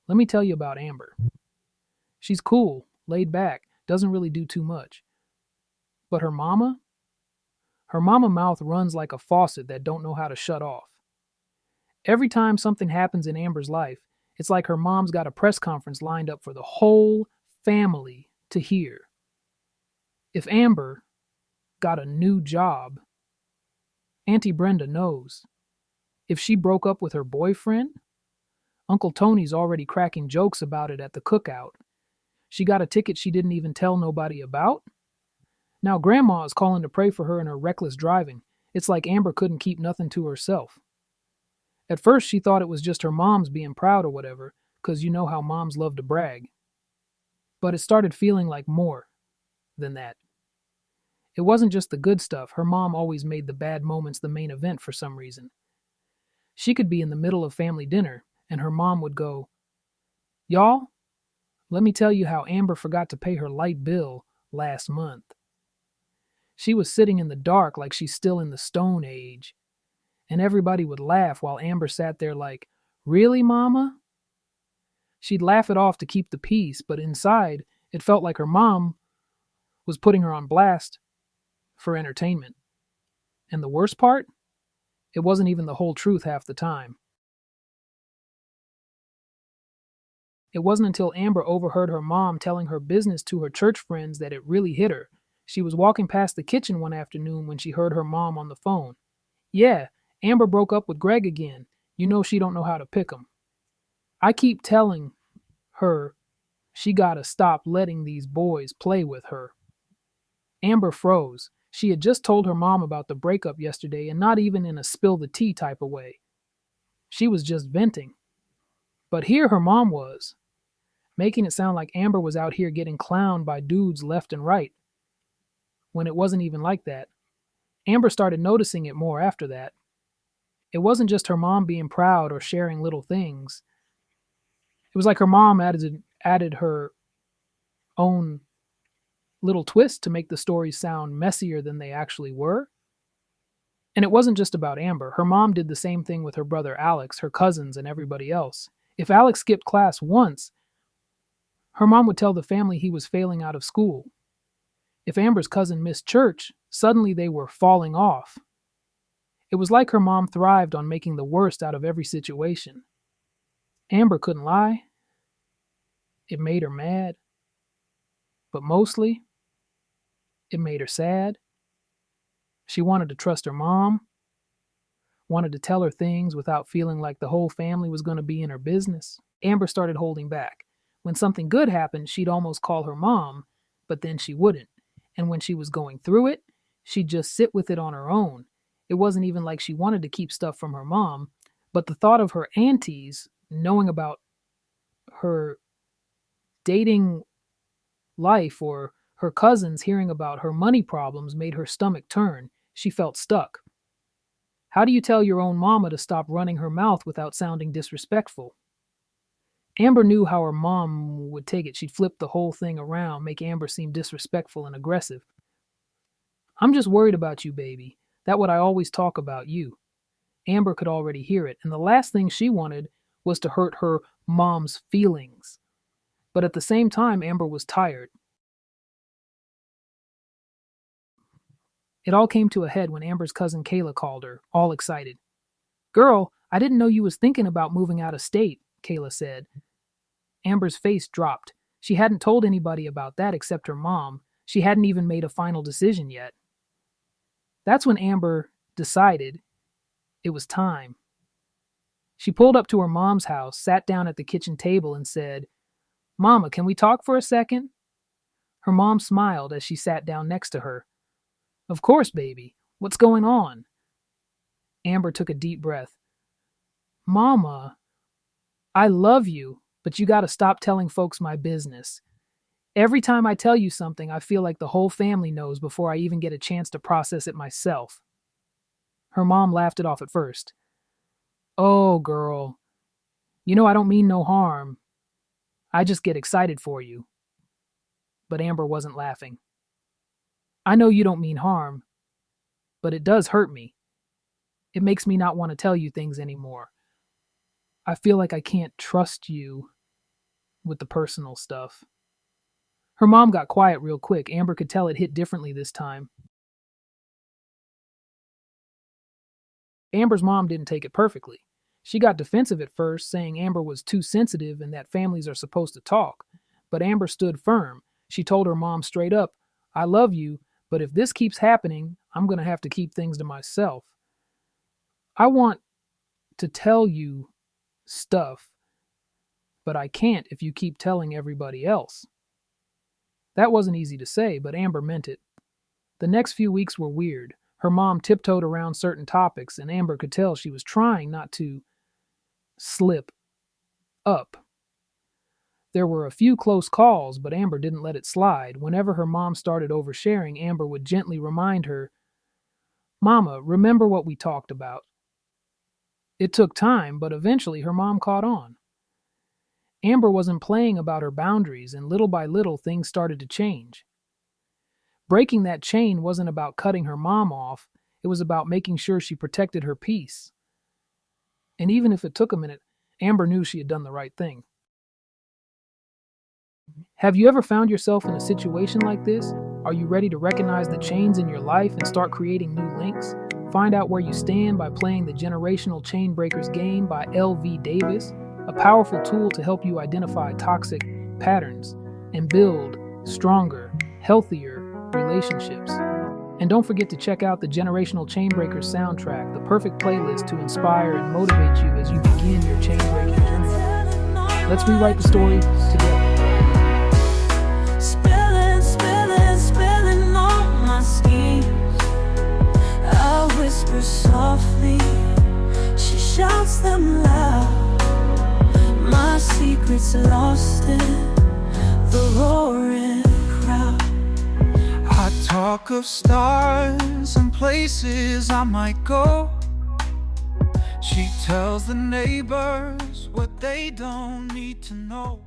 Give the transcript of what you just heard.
Let me tell you about Amber. She's cool, laid back, doesn't really do too much. But her mama mouth runs like a faucet that don't know how to shut off. Every time something happens in Amber's life, it's like her mom's got a press conference lined up for the whole family to hear. If Amber got a new job, Auntie Brenda knows. If she broke up with her boyfriend, Uncle Tony's already cracking jokes about it at the cookout. She got a ticket she didn't even tell nobody about. Now Grandma is calling to pray for her in her reckless driving. It's like Amber couldn't keep nothing to herself. At first, she thought it was just her mom's being proud or whatever, 'cause you know how moms love to brag. But it started feeling like more than that. It wasn't just the good stuff. Her mom always made the bad moments the main event for some reason. She could be in the middle of family dinner, and her mom would go, "Y'all, let me tell you how Amber forgot to pay her light bill last month." She was sitting in the dark like she's still in the Stone Age, and everybody would laugh while Amber sat there like, "Really, Mama?" She'd laugh it off to keep the peace, but inside, it felt like her mom was putting her on blast for entertainment. And the worst part? It wasn't even the whole truth half the time. It wasn't until Amber overheard her mom telling her business to her church friends that it really hit her. She was walking past the kitchen one afternoon when she heard her mom on the phone. "Yeah, Amber broke up with Greg again. You know she don't know how to pick 'em. I keep telling her she gotta stop letting these boys play with her." Amber froze. She had just told her mom about the breakup yesterday, and not even in a spill the tea type of way. She was just venting. But here her mom was, making it sound like Amber was out here getting clowned by dudes left and right, when it wasn't even like that. Amber started noticing it more after that. It wasn't just her mom being proud or sharing little things. It was like her mom added her own little twist to make the stories sound messier than they actually were. And it wasn't just about Amber. Her mom did the same thing with her brother Alex, her cousins, and everybody else. If Alex skipped class once, her mom would tell the family he was failing out of school. If Amber's cousin missed church, suddenly they were falling off. It was like her mom thrived on making the worst out of every situation. Amber couldn't lie. It made her mad. But mostly, it made her sad. She wanted to trust her mom, wanted to tell her things without feeling like the whole family was going to be in her business. Amber started holding back. When something good happened, she'd almost call her mom, but then she wouldn't. And when she was going through it, she'd just sit with it on her own. It wasn't even like she wanted to keep stuff from her mom, but the thought of her aunties knowing about her dating life or her cousins hearing about her money problems made her stomach turn. She felt stuck. How do you tell your own mama to stop running her mouth without sounding disrespectful? Amber knew how her mom would take it. She'd flip the whole thing around, make Amber seem disrespectful and aggressive. "I'm just worried about you, baby. That what I always talk about you." Amber could already hear it, and the last thing she wanted was to hurt her mom's feelings. But at the same time, Amber was tired. It all came to a head when Amber's cousin Kayla called her, all excited. "Girl, I didn't know you was thinking about moving out of state," Kayla said. Amber's face dropped. She hadn't told anybody about that except her mom. She hadn't even made a final decision yet. That's when Amber decided it was time. She pulled up to her mom's house, sat down at the kitchen table, and said, "Mama, can we talk for a second?" Her mom smiled as she sat down next to her. "Of course, baby. What's going on?" Amber took a deep breath. "Mama, I love you, but you gotta stop telling folks my business. Every time I tell you something, I feel like the whole family knows before I even get a chance to process it myself." Her mom laughed it off at first. "Oh, girl, you know I don't mean no harm. I just get excited for you." But Amber wasn't laughing. "I know you don't mean harm, but it does hurt me. It makes me not want to tell you things anymore. I feel like I can't trust you." with the personal stuff. Her mom got quiet real quick. Amber could tell it hit differently this time. Amber's mom didn't take it perfectly. She got defensive at first, saying Amber was too sensitive and that families are supposed to talk. But Amber stood firm. She told her mom straight up, I love you, but if this keeps happening, I'm going to have to keep things to myself. I want to tell you stuff, but I can't if you keep telling everybody else. That wasn't easy to say, but Amber meant it. The next few weeks were weird. Her mom tiptoed around certain topics, and Amber could tell she was trying not to slip up. There were a few close calls, but Amber didn't let it slide. Whenever her mom started oversharing, Amber would gently remind her, Mama, remember what we talked about. It took time, but eventually her mom caught on. Amber wasn't playing about her boundaries, and little by little things started to change. Breaking that chain wasn't about cutting her mom off, it was about making sure she protected her peace. And even if it took a minute, Amber knew she had done the right thing. Have you ever found yourself in a situation like this? Are you ready to recognize the chains in your life and start creating new links? Find out where you stand by playing the Generational Chain Breakers game by L.V. Davis, a powerful tool to help you identify toxic patterns and build stronger, healthier relationships. And don't forget to check out the Generational Chain Breakers soundtrack, the perfect playlist to inspire and motivate you as you begin your chain breaking journey. Let's rewrite the story together. Spilling all my schemes. I whisper softly, she shouts them loud. My secrets lost in the roaring crowd. I talk of stars and places I might go. She tells the neighbors what they don't need to know.